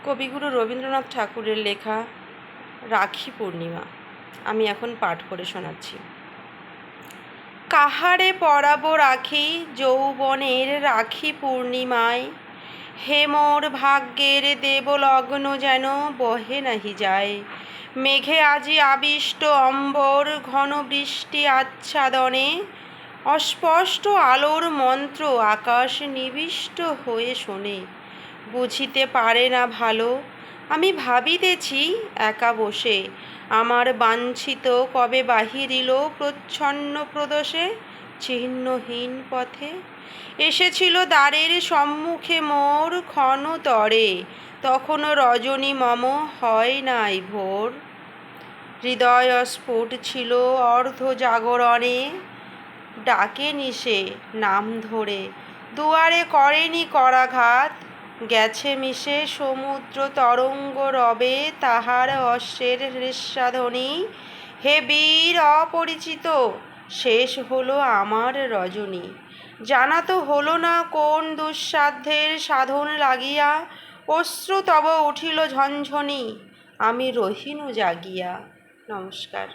কবিগুরু রবীন্দ্রনাথ ঠাকুরের লেখা রাখি পূর্ণিমা আমি এখন পাঠ করে শোনাচ্ছি। কাহারে পরাবো রাখি যৌবনের রাখি পূর্ণিমায়, হে মোর ভাগ্যের দেবলগ্ন যেন বহে নাহি যায়। মেঘে আজি আবিষ্ট অম্বর ঘন বৃষ্টি আচ্ছাদনে, অস্পষ্ট আলোর মন্ত্র আকাশ নিবিষ্ট হয়ে শোনে। বুঝিতে পারে না ভালো আমি ভাবিতেছি একা বসে, আমার বাঞ্ছিত কবে বাহিরিল প্রচ্ছন্ন প্রদোষে চিহ্নহীন পথে। এসেছিল দ্বারের সম্মুখে মোর ক্ষণতরে, তখনও রজনী মম হয় নাই ভোর। হৃদয় স্ফুট ছিল অর্ধ জাগরণে, ডাকে নিশে নাম ধরে, দুয়ারে করেনি করাঘাত। গেছে মিশে সমুদ্র তরঙ্গ রবে তাহার অশ্বের হৃৎসাধ্বনি। হে বীর অপরিচিত, শেষ হলো আমার রজনী। জানা তো হলো না কোন দুঃসাধ্যের সাধন লাগিয়া, অশ্রু তব উঠিল ঝনঝনি, আমি রহিনু জাগিয়া। নমস্কার।